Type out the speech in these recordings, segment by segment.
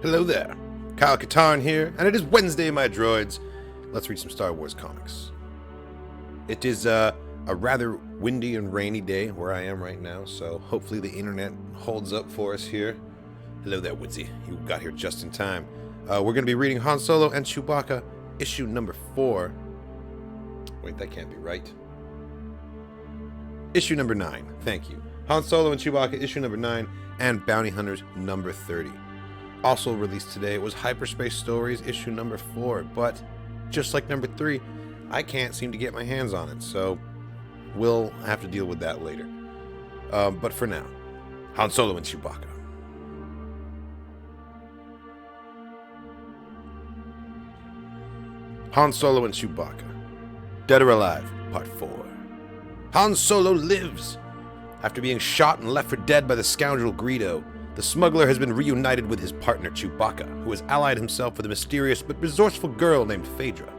Hello there, Kyle Katarn here, and it is Wednesday, my droids. Let's read some Star Wars comics. It is a rather windy and rainy day where I am right now, so hopefully the internet holds up for us here. Hello there, Woodsy. You got here just in time. We're going to be reading Han Solo and Chewbacca, issue number 4. Wait, that can't be right. Issue number 9. Thank you. Han Solo and Chewbacca, issue number 9, and Bounty Hunters number 30. Also released today was Hyperspace Stories, issue number 4, but just like number 3, I can't seem to get my hands on it, so we'll have to deal with that later. But for now, Han Solo and Chewbacca. Han Solo and Chewbacca. Dead or Alive, Part 4. Han Solo lives! After being shot and left for dead by the scoundrel Greedo, the smuggler has been reunited with his partner Chewbacca, who has allied himself with a mysterious but resourceful girl named Phaedra.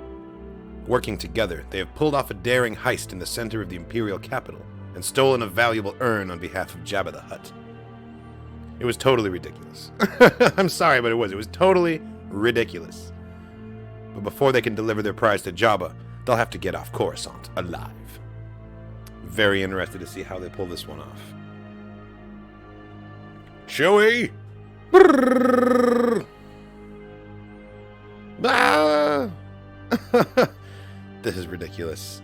Working together, they have pulled off a daring heist in the center of the Imperial capital and stolen a valuable urn on behalf of Jabba the Hutt. It was totally ridiculous. I'm sorry, but it was totally ridiculous. But before they can deliver their prize to Jabba, they'll have to get off Coruscant alive. Very interested to see how they pull this one off. Chewie! Ah! This is ridiculous.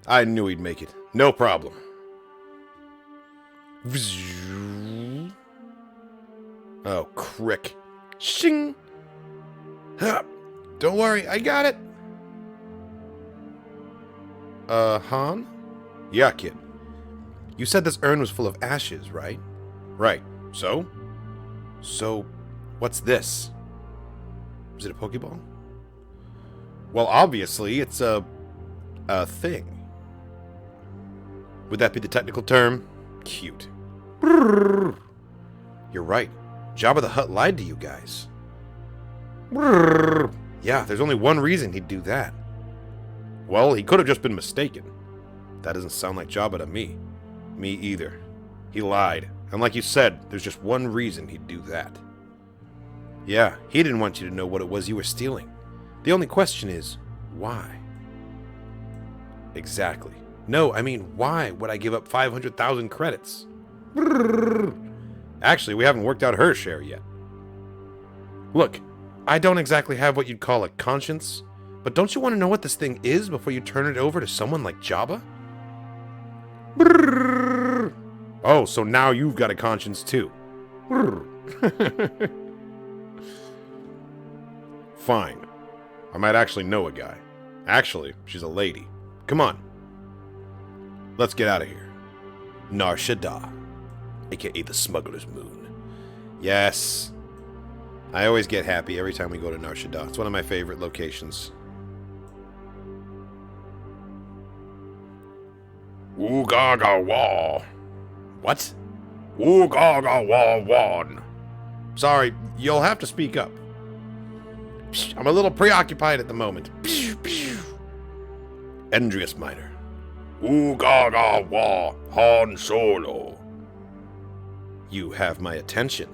I knew he'd make it. No problem. Oh, crick. Shing! Don't worry, I got it. Han? Yeah, kid. You said this urn was full of ashes, right? Right. So? So, what's this? Is it a Pokeball? Well, obviously, it's a thing. Would that be the technical term? Cute. You're right. Jabba the Hutt lied to you guys. Yeah, there's only one reason he'd do that. Well, he could have just been mistaken. That doesn't sound like Jabba to me. Me either. He lied. And like you said, there's just one reason he'd do that. Yeah, he didn't want you to know what it was you were stealing. The only question is, why? Exactly. No, I mean, why would I give up 500,000 credits? Actually, we haven't worked out her share yet. Look, I don't exactly have what you'd call a conscience, but don't you want to know what this thing is before you turn it over to someone like Jabba? Oh, so now you've got a conscience too. Fine. I might actually know a guy. Actually, she's a lady. Come on. Let's get out of here. Nar Shaddaa, aka the Smuggler's Moon. Yes. I always get happy every time we go to Nar Shaddaa. It's one of my favorite locations. Oogaga Wah. What? Oogaga Wah Wan. Sorry, you'll have to speak up. I'm a little preoccupied at the moment. Endrius Minor. Oogaga Wah Han Solo. You have my attention.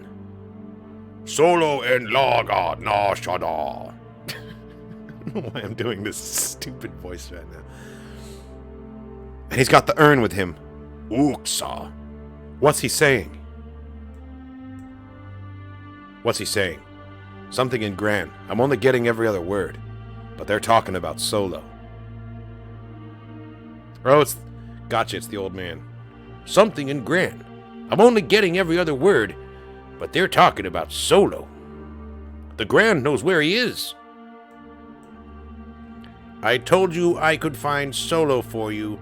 Solo en Laga Nar Shaddaa. I don't know why I'm doing this stupid voice right now. And he's got the urn with him. Uxa. What's he saying? What's he saying? Something in Gran. I'm only getting every other word. But they're talking about Solo. Oh, gotcha, it's the old man. Something in Gran. I'm only getting every other word. But they're talking about Solo. The Gran knows where he is. I told you I could find Solo for you.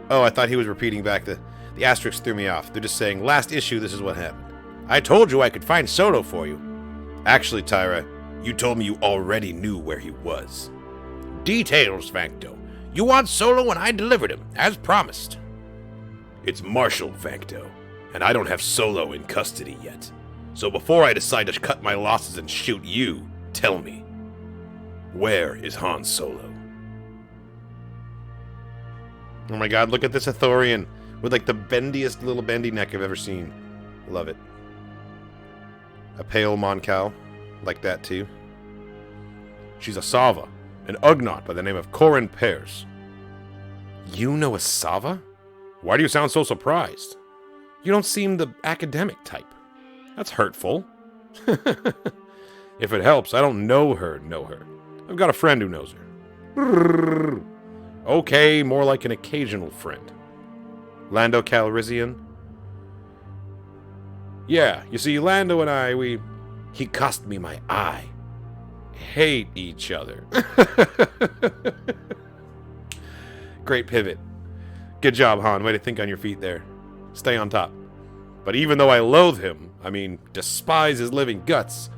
Oh, I thought he was repeating back. The asterisk threw me off. They're just saying, last issue, this is what happened. I told you I could find Solo for you. Actually, Tyra, you told me you already knew where he was. Details, Vancto. You want Solo and I delivered him, as promised. It's Marshal, Vancto, and I don't have Solo in custody yet. So before I decide to cut my losses and shoot you, tell me, where is Han Solo? Oh my god, look at this Ithorian with like the bendiest little bendy neck I've ever seen. Love it. A pale Moncal, like that too. She's a Sava, an Ugnaught by the name of Corin Pears. You know a Sava? Why do you sound so surprised? You don't seem the academic type. That's hurtful. If it helps, I don't know her. I've got a friend who knows her. Okay, more like an occasional friend. Lando Calrissian? Yeah, you see, Lando and I, he cost me my eye. Hate each other. Great pivot. Good job, Han. Way to think on your feet there. Stay on top. But even though I loathe him, despise his living guts,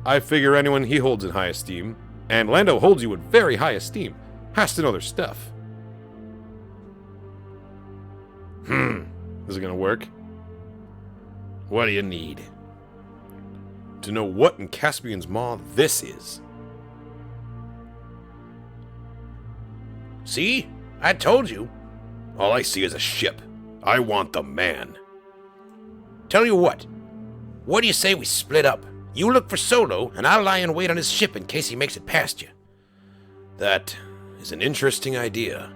I figure anyone he holds in high esteem, and Lando holds you in very high esteem, has to know their stuff. Is it gonna work? What do you need? To know what in Caspian's Maw this is. See? I told you. All I see is a ship. I want the man. Tell you what do you say we split up? You look for Solo, and I'll lie in wait on his ship in case he makes it past you. That is an interesting idea.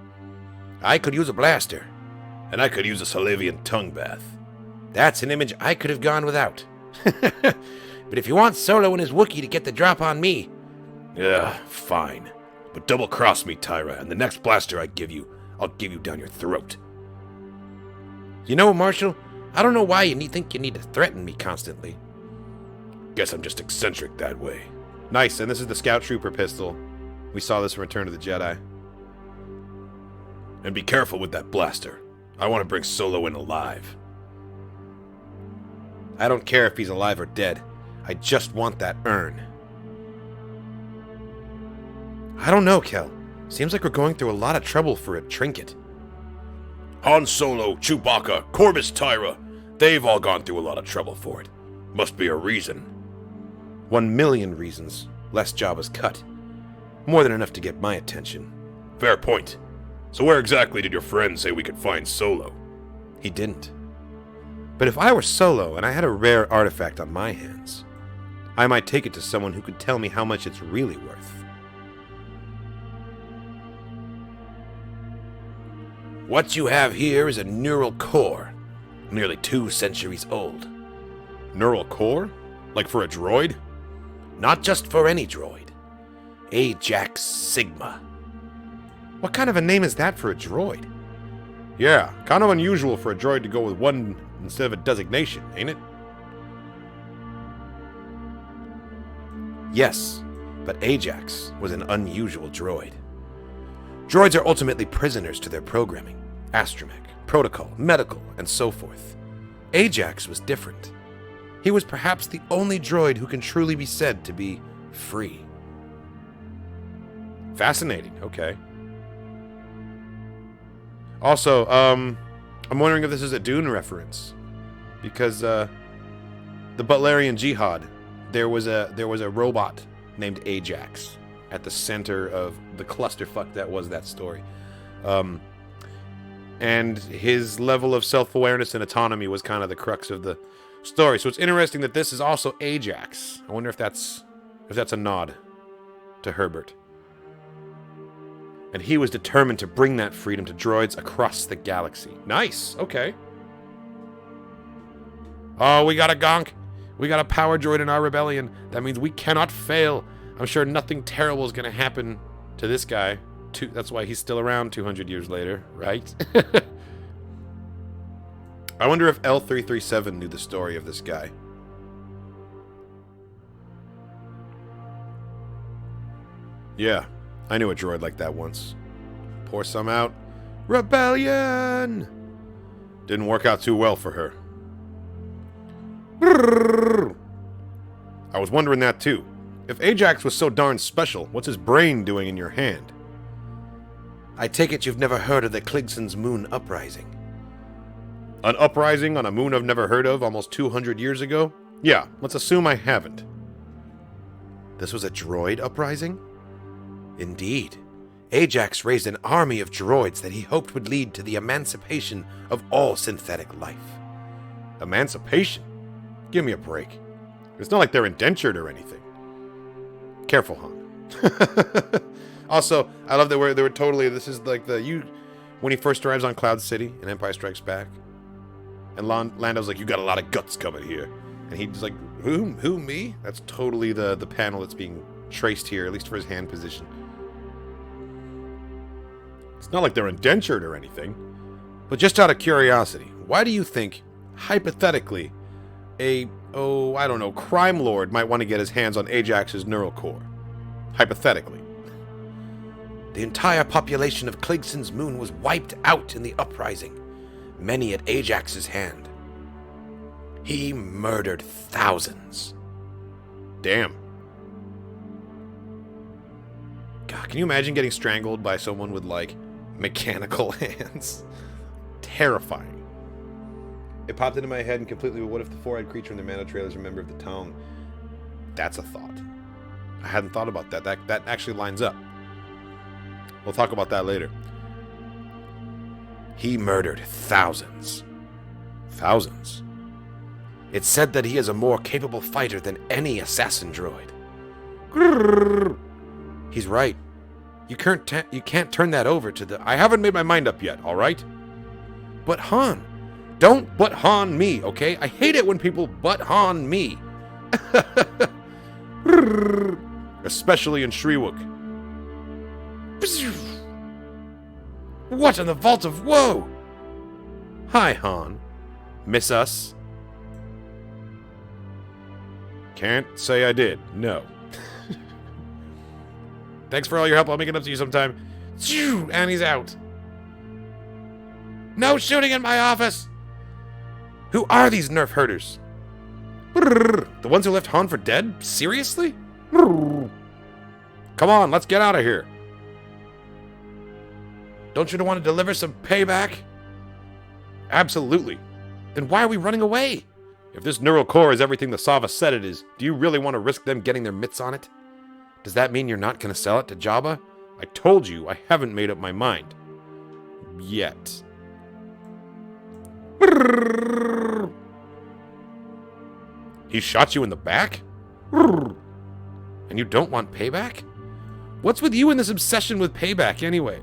I could use a blaster, and I could use a Salavian tongue bath. That's an image I could have gone without. But if you want Solo and his Wookiee to get the drop on me... Yeah, fine. But double-cross me, Tyra, and the next blaster I give you, I'll give you down your throat. You know, Marshal, I don't know why you think you need to threaten me constantly. Guess I'm just eccentric that way. Nice, and this is the Scout Trooper pistol. We saw this in Return of the Jedi. And be careful with that blaster. I want to bring Solo in alive. I don't care if he's alive or dead. I just want that urn. I don't know, Kel. Seems like we're going through a lot of trouble for a trinket. Han Solo, Chewbacca, Corvus Tyra. They've all gone through a lot of trouble for it. Must be a reason. 1 million reasons. Less Jabba's cut. More than enough to get my attention. Fair point. So where exactly did your friend say we could find Solo? He didn't. But if I were Solo and I had a rare artifact on my hands, I might take it to someone who could tell me how much it's really worth. What you have here is a neural core, nearly 2 centuries old. Neural core? Like for a droid? Not just for any droid. Ajax Sigma. What kind of a name is that for a droid? Yeah, kind of unusual for a droid to go with one instead of a designation, ain't it? Yes, but Ajax was an unusual droid. Droids are ultimately prisoners to their programming. Astromech, protocol, medical, and so forth. Ajax was different. He was perhaps the only droid who can truly be said to be free. Fascinating, okay. Also, I'm wondering if this is a Dune reference. Because, the Butlerian Jihad, there was a robot named Ajax at the center of the clusterfuck that was that story. And his level of self-awareness and autonomy was kind of the crux of the story. So it's interesting that this is also Ajax. I wonder if that's a nod to Herbert. And he was determined to bring that freedom to droids across the galaxy. Nice, okay. Oh, we got a gonk. We got a power droid in our rebellion. That means we cannot fail. I'm sure nothing terrible is going to happen to this guy. That's why he's still around 200 years later, right? I wonder if L337 knew the story of this guy. Yeah, I knew a droid like that once. Pour some out. Rebellion! Didn't work out too well for her. I was wondering that too. If Ajax was so darn special, what's his brain doing in your hand? I take it you've never heard of the Kligson's moon uprising. An uprising on a moon I've never heard of almost 200 years ago? Yeah, let's assume I haven't. This was a droid uprising? Indeed. Ajax raised an army of droids that he hoped would lead to the emancipation of all synthetic life. Emancipation? Give me a break. It's not like they're indentured or anything. Careful, Han. Also, I love that they were totally... This is like when he first arrives on Cloud City in Empire Strikes Back. And Lando's like, you got a lot of guts coming here. And he's like, who, me? That's totally the panel that's being traced here, at least for his hand position. It's not like they're indentured or anything. But just out of curiosity, why do you think, hypothetically, I don't know, crime lord might want to get his hands on Ajax's neural core? Hypothetically. The entire population of Kligson's moon was wiped out in the uprising, many at Ajax's hand. He murdered thousands. Damn. God, can you imagine getting strangled by someone with, like, mechanical hands? Terrifying. It popped into my head and completely, what if the four-eyed creature in the Mando trailer is a member of the Tong? That's a thought. I hadn't thought about that. That actually lines up. We'll talk about that later. He murdered thousands. Thousands. It's said that he is a more capable fighter than any assassin droid. Grrr. He's right. You can't turn that over to the... I haven't made my mind up yet, alright? But Han. Don't but Han me, okay? I hate it when people but Han me. Especially in Shriwook. What in the vault of woe? Hi, Han. Miss us? Can't say I did, no. Thanks for all your help. I'll make it up to you sometime. And he's out. No shooting in my office! Who are these nerf herders? The ones who left Han for dead? Seriously? Come on, let's get out of here. Don't you want to deliver some payback? Absolutely. Then why are we running away? If this neural core is everything the Sava said it is, do you really want to risk them getting their mitts on it? Does that mean you're not going to sell it to Jabba? I told you I haven't made up my mind. Yet. He shot you in the back? And you don't want payback? What's with you and this obsession with payback anyway?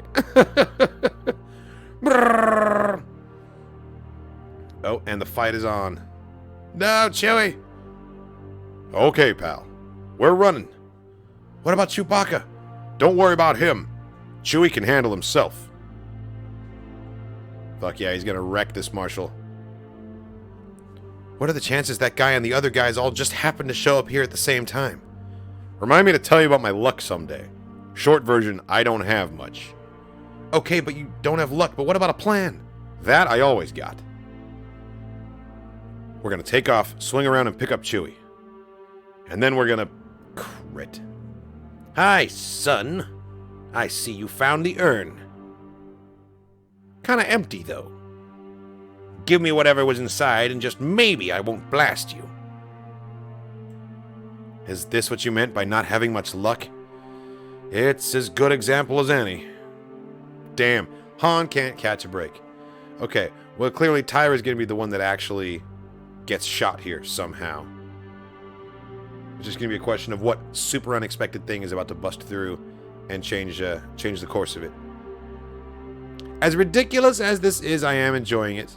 Oh, and the fight is on. No, Chewie! Okay, pal. We're running. What about Chewbacca? Don't worry about him. Chewie can handle himself. Fuck yeah, he's gonna wreck this Marshal. What are the chances that guy and the other guys all just happen to show up here at the same time? Remind me to tell you about my luck someday. Short version, I don't have much. Okay, but you don't have luck, but what about a plan? That I always got. We're gonna take off, swing around, and pick up Chewie. And then we're gonna... crit. Hi, son. I see you found the urn. Kinda empty, though. Give me whatever was inside, and just maybe I won't blast you. Is this what you meant by not having much luck? It's as good example as any. Damn, Han can't catch a break. Okay, well clearly Tyra's gonna be the one that actually gets shot here somehow. It's just gonna be a question of what super unexpected thing is about to bust through and change the course of it. As ridiculous as this is, I am enjoying it.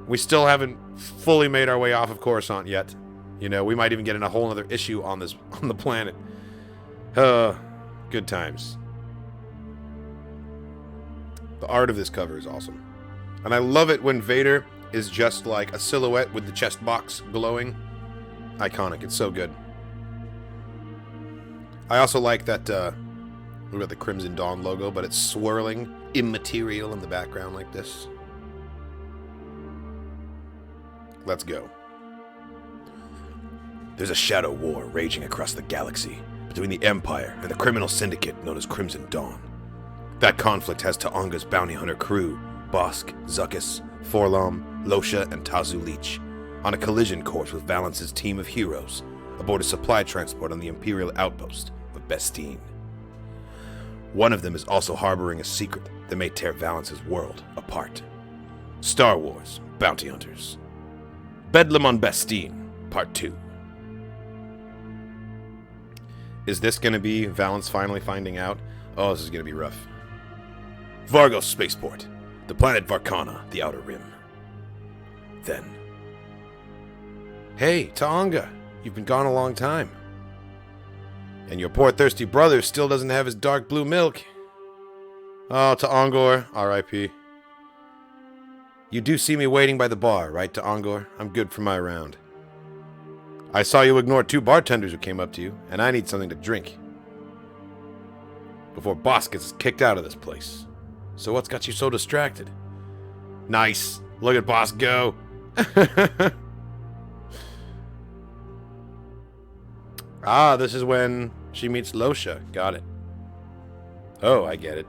We still haven't fully made our way off of Coruscant yet. You know, we might even get in a whole other issue on the planet. Good times. The art of this cover is awesome. And I love it when Vader is just like a silhouette with the chest box glowing. Iconic. It's so good. I also like that, we've got the Crimson Dawn logo, but it's swirling immaterial in the background like this. Let's go. There's a shadow war raging across the galaxy between the Empire and the criminal syndicate known as Crimson Dawn. That conflict has Ta'onga's bounty hunter crew, Bosk, Zuckuss, Forlom, Losha, and Tazu Leech on a collision course with Valence's team of heroes aboard a supply transport on the Imperial outpost of Bestine. One of them is also harboring a secret that may tear Valence's world apart. Star Wars Bounty Hunters. Bedlam on Bestine, Part 2. Is this going to be Valance finally finding out? Oh, this is going to be rough. Vargos Spaceport. The planet Varkana, the Outer Rim. Then. Hey, Taonga. You've been gone a long time. And your poor thirsty brother still doesn't have his dark blue milk. Oh, Taongor, R.I.P. You do see me waiting by the bar, right, Taongor? I'm good for my round. I saw you ignore 2 bartenders who came up to you, and I need something to drink. Before Boss gets kicked out of this place. So what's got you so distracted? Nice. Look at Boss go. Ah, this is when she meets Losha. Got it. Oh, I get it.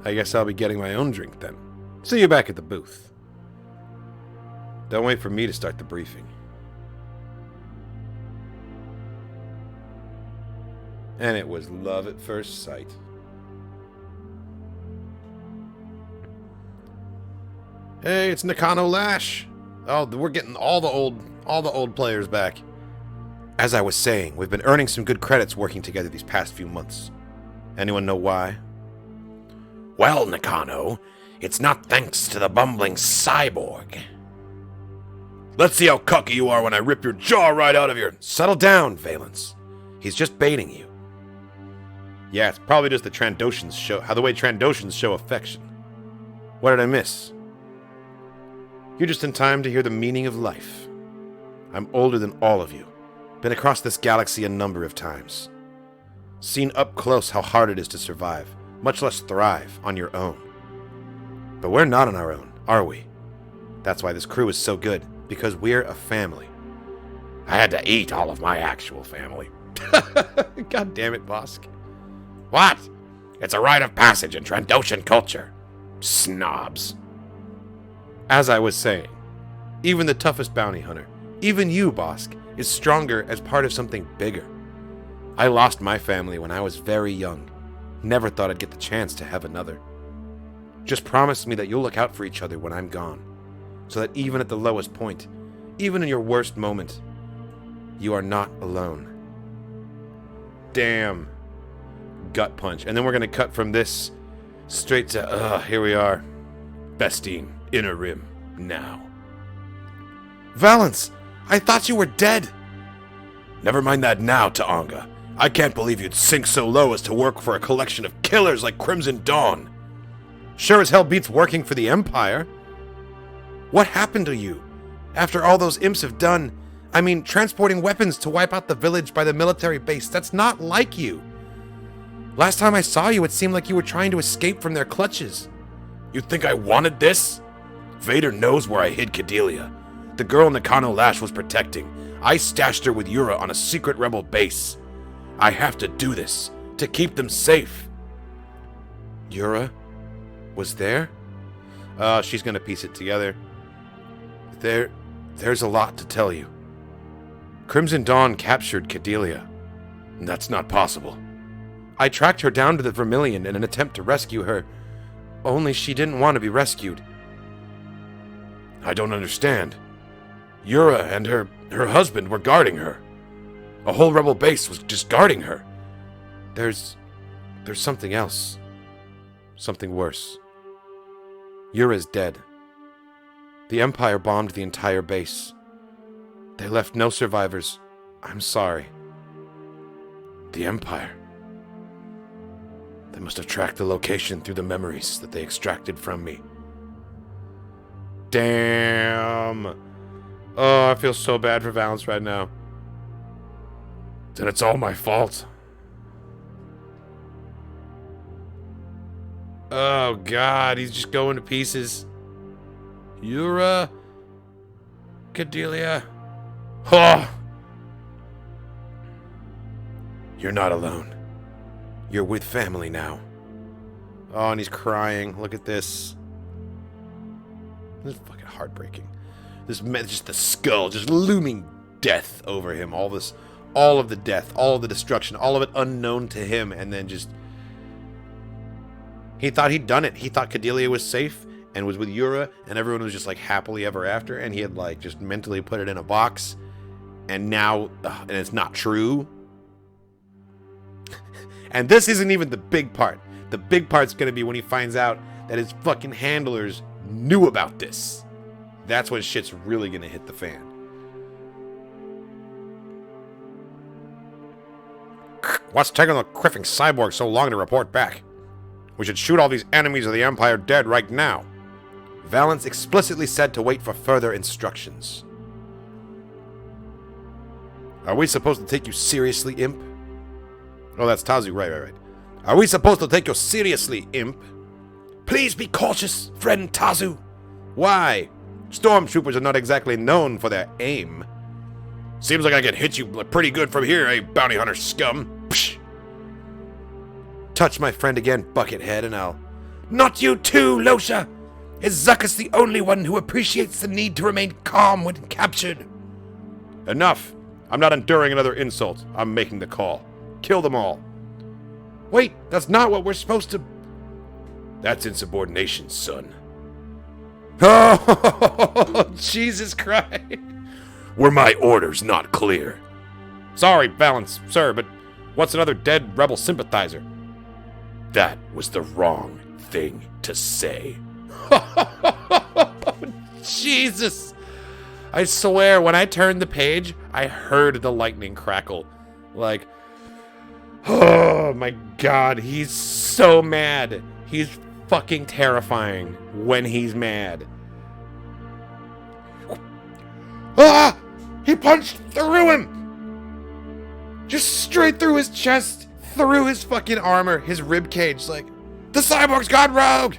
I guess I'll be getting my own drink then. See you back at the booth. Don't wait for me to start the briefing. And it was love at first sight. Hey, it's Nakano Lash. Oh, we're getting all the old players back. As I was saying, we've been earning some good credits working together these past few months. Anyone know why? Well, Nakano, it's not thanks to the bumbling cyborg. Let's see how cocky you are when I rip your jaw right out of your... Settle down, Valance. He's just baiting you. Yeah, it's probably just the Trandoshans show... how the way Trandoshans show affection. What did I miss? You're just in time to hear the meaning of life. I'm older than all of you. Been across this galaxy a number of times. Seen up close how hard it is to survive, much less thrive, on your own. But we're not on our own, are we? That's why this crew is so good, because we're a family. I had to eat all of my actual family. God damn it, Bosk. What? It's a rite of passage in Trandoshan culture. Snobs. As I was saying, even the toughest bounty hunter, even you, Bosk, is stronger as part of something bigger. I lost my family when I was very young. Never thought I'd get the chance to have another. Just promise me that you'll look out for each other when I'm gone, so that even at the lowest point, even in your worst moment, you are not alone. Damn. Gut punch. And then we're going to cut from this straight to, here we are. Bestine, Inner Rim, now. Valance, I thought you were dead. Never mind that now, Taonga. I can't believe you'd sink so low as to work for a collection of killers like Crimson Dawn. Sure as hell beats working for the Empire. What happened to you? After all those imps have done, I mean, transporting weapons to wipe out the village by the military base, that's not like you. Last time I saw you, it seemed like you were trying to escape from their clutches. You think I wanted this? Vader knows where I hid Cordelia. The girl Nakano Lash was protecting. I stashed her with Yura on a secret rebel base. I have to do this to keep them safe. Yura was there? She's gonna piece it together. There's a lot to tell you. Crimson Dawn captured Cordelia. That's not possible. I tracked her down to the Vermilion in an attempt to rescue her, only she didn't want to be rescued. I don't understand. Yura and her husband were guarding her. A whole rebel base was just guarding her. There's something else. Something worse. Yura's dead. The Empire bombed the entire base. They left no survivors. I'm sorry. The Empire. They must have tracked the location through the memories that they extracted from me. Damn. Oh, I feel so bad for Valance right now. Then it's all my fault. Oh, God, he's just going to pieces. Yura. Cordelia. Oh. You're not alone. You're with family now. Oh, and he's crying. Look at this. This is fucking heartbreaking. Just the skull, just looming death over him. All of the death, all of the destruction, all of it unknown to him, and then just... He thought he'd done it. He thought Cordelia was safe and was with Yura, and everyone was just like happily ever after, and he had like just mentally put it in a box, and now, and it's not true. And this isn't even the big part. The big part's gonna be when he finds out that his fucking handlers knew about this. That's when shit's really gonna hit the fan. What's taking the criffing cyborg so long to report back? We should shoot all these enemies of the Empire dead right now. Valance explicitly said to wait for further instructions. Are we supposed to take you seriously, imp? Oh, that's Tazu. Right. Are we supposed to take you seriously, imp? Please be cautious, friend Tazu. Why? Stormtroopers are not exactly known for their aim. Seems like I can hit you pretty good from here, eh, bounty hunter scum? Psh. Touch my friend again, buckethead, and I'll... Not you too, Losha! Is Zuckuss the only one who appreciates the need to remain calm when captured? Enough. I'm not enduring another insult. I'm making the call. Kill them all. Wait, that's not what we're supposed to... That's insubordination, son. Oh, Jesus Christ. Were my orders not clear? Sorry, Valance, sir, but what's another dead rebel sympathizer? That was the wrong thing to say. Jesus! I swear, when I turned the page, I heard the lightning crackle. Like, oh my God, he's so mad. He's fucking terrifying when he's mad. Ah! He punched through him! Just straight through his chest, through his fucking armor, his rib cage, like, the cyborg's gone rogue!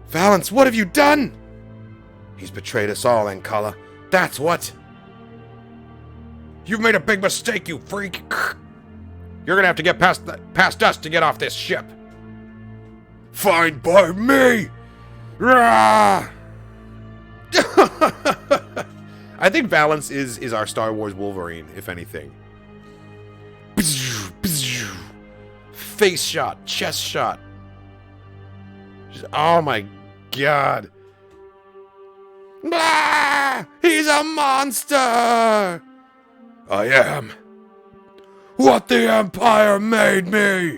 Valance, what have you done? He's betrayed us all, Ankala. That's what. You've made a big mistake, you freak. You're gonna have to get past us to get off this ship. Fine by me! Rah! I think Valance is our Star Wars Wolverine, if anything. Face shot, chest shot. Oh my God. Blah! He's a monster! I am. What the Empire made me!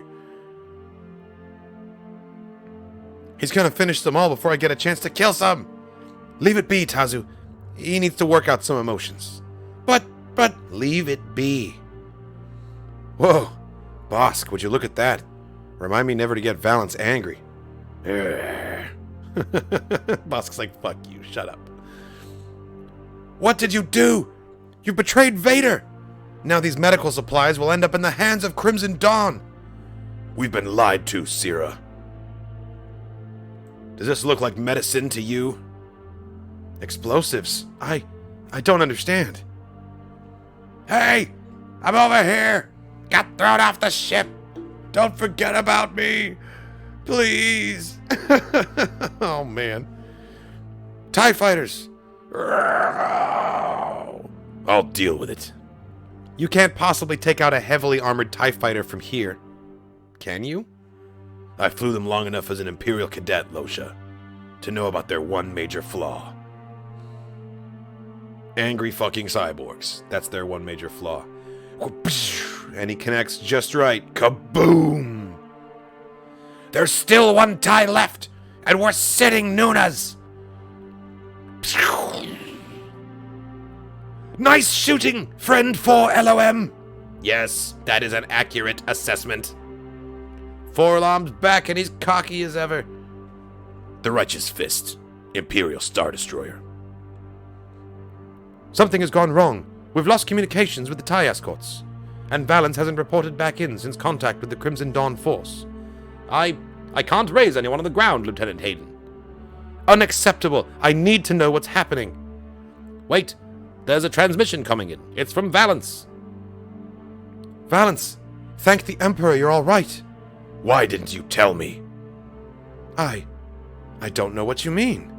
He's gonna finish them all before I get a chance to kill some. Leave it be, Tazu. He needs to work out some emotions. But, leave it be. Whoa. Bosk, would you look at that? Remind me never to get Valance angry. Bosk's like, fuck you, shut up. What did you do? You betrayed Vader. Now these medical supplies will end up in the hands of Crimson Dawn. We've been lied to, Sira. Does this look like medicine to you? Explosives? I don't understand. Hey! I'm over here! Got thrown off the ship! Don't forget about me! Please! Oh, man. TIE fighters! I'll deal with it. You can't possibly take out a heavily armored TIE fighter from here. Can you? I flew them long enough as an Imperial cadet, Losha, to know about their one major flaw. Angry fucking cyborgs. That's their one major flaw. And he connects just right. Kaboom! There's still one TIE left, and we're sitting Nunas. Nice shooting, friend 4LOM. Yes, that is an accurate assessment. 4-Alarm's back and he's cocky as ever. The Righteous Fist, Imperial Star Destroyer. Something has gone wrong. We've lost communications with the TIE escorts, and Valance hasn't reported back in since contact with the Crimson Dawn Force. I can't raise anyone on the ground, Lieutenant Hayden. Unacceptable. I need to know what's happening. Wait, there's a transmission coming in. It's from Valance. Valance, thank the Emperor you're all right. Why didn't you tell me? I don't know what you mean.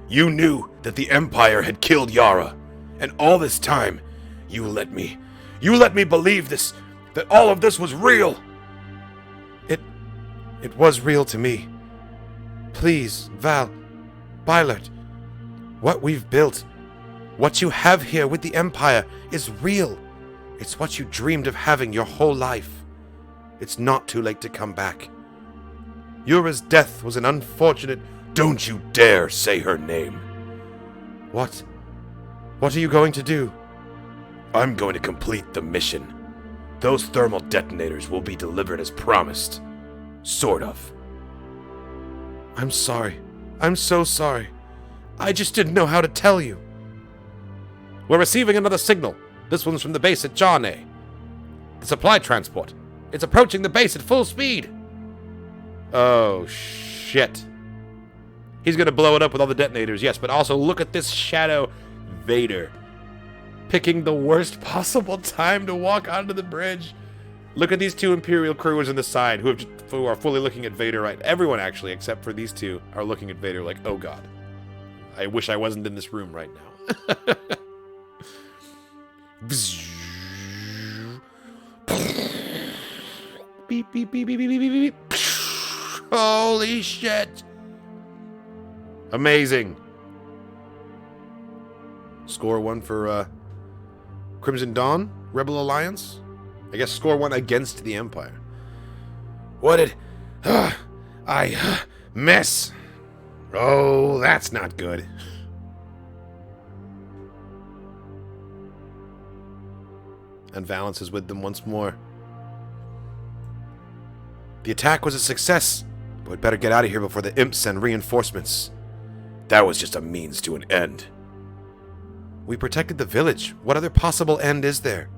You knew that the Empire had killed Yara, and all this time, you let me believe this, that all of this was real. It was real to me. Please, Val, Bylert, what we've built, what you have here with the Empire is real. It's what you dreamed of having your whole life. It's not too late to come back. Yura's death was an unfortunate... Don't you dare say her name. What? What are you going to do? I'm going to complete the mission. Those thermal detonators will be delivered as promised. Sort of. I'm sorry. I'm so sorry. I just didn't know how to tell you. We're receiving another signal. This one's from the base at Jarnay. The supply transport. It's approaching the base at full speed. Oh, shit. He's going to blow it up with all the detonators, yes, but also look at this shadow. Vader. Picking the worst possible time to walk onto the bridge. Look at these two Imperial crewers on the side who are fully looking at Vader right. Everyone, actually, except for these two, are looking at Vader like, oh god. I wish I wasn't in this room right now. Beep, beep, beep, beep, beep, beep, beep, beep. Holy shit. Amazing. Score 1 for Crimson Dawn, Rebel Alliance. I guess score 1 against the Empire. What did I miss? Oh, that's not good. And Valance is with them once more. The attack was a success, but we'd better get out of here before the imps send reinforcements. That was just a means to an end. We protected the village. What other possible end is there?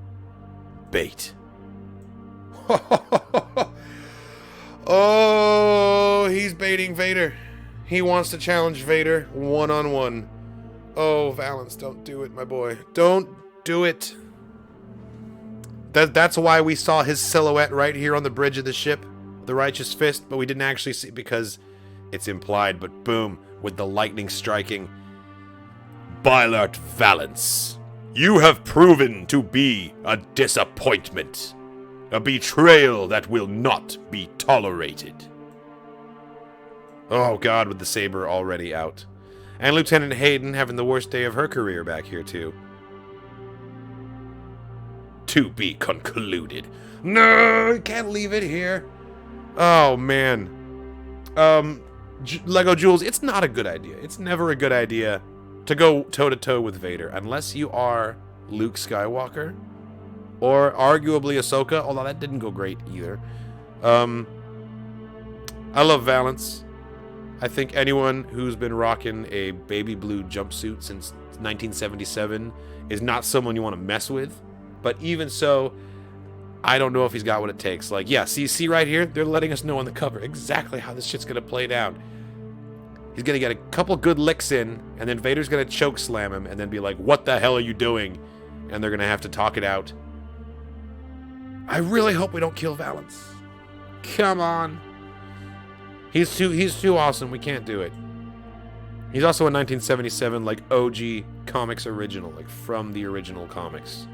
Bait. Oh, he's baiting Vader. He wants to challenge Vader one-on-one. Oh, Valance, don't do it, my boy. Don't do it. That's why we saw his silhouette right here on the bridge of the ship, the Righteous Fist, but we didn't actually see because it's implied, but boom, with the lightning striking. Bylart Valance, you have proven to be a disappointment. A betrayal that will not be tolerated. Oh god, with the saber already out. And Lieutenant Hayden having the worst day of her career back here too. To be concluded. No, you can't leave it here. Oh man. Lego Jules, it's not a good idea. It's never a good idea to go toe-to-toe with Vader, unless you are Luke Skywalker, or arguably Ahsoka, although that didn't go great either. I love Valance. I think anyone who's been rocking a baby blue jumpsuit since 1977 is not someone you want to mess with, but even so, I don't know if he's got what it takes. Like, yeah, see right here? They're letting us know on the cover exactly how this shit's gonna play down. He's gonna get a couple good licks in, and then Vader's gonna choke slam him, and then be like, what the hell are you doing? And they're gonna have to talk it out. I really hope we don't kill Valance. Come on. He's too awesome. We can't do it. He's also a 1977, like, OG comics original, like, from the original comics.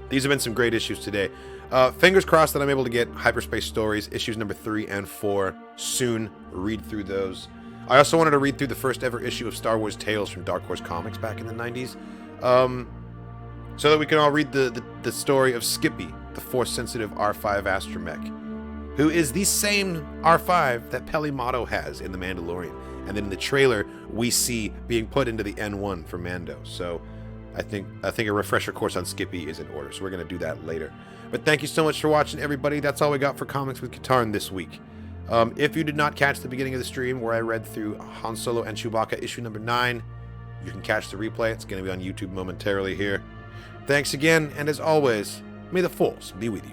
These have been some great issues today. Fingers crossed that I'm able to get Hyperspace Stories, issues number 3 and 4, soon. Read through those. I also wanted to read through the first ever issue of Star Wars Tales from Dark Horse Comics back in the 90s. So that we can all read the story of Skippy, the Force-sensitive R5 astromech, who is the same R5 that Peli Motto has in The Mandalorian. And then in the trailer, we see being put into the N1 for Mando. So I think a refresher course on Skippy is in order, so we're going to do that later. But thank you so much for watching, everybody. That's all we got for Comics with Katarn this week. If you did not catch the beginning of the stream where I read through Han Solo and Chewbacca issue number 9, you can catch the replay. It's going to be on YouTube momentarily here. Thanks again, and as always, may the Force be with you.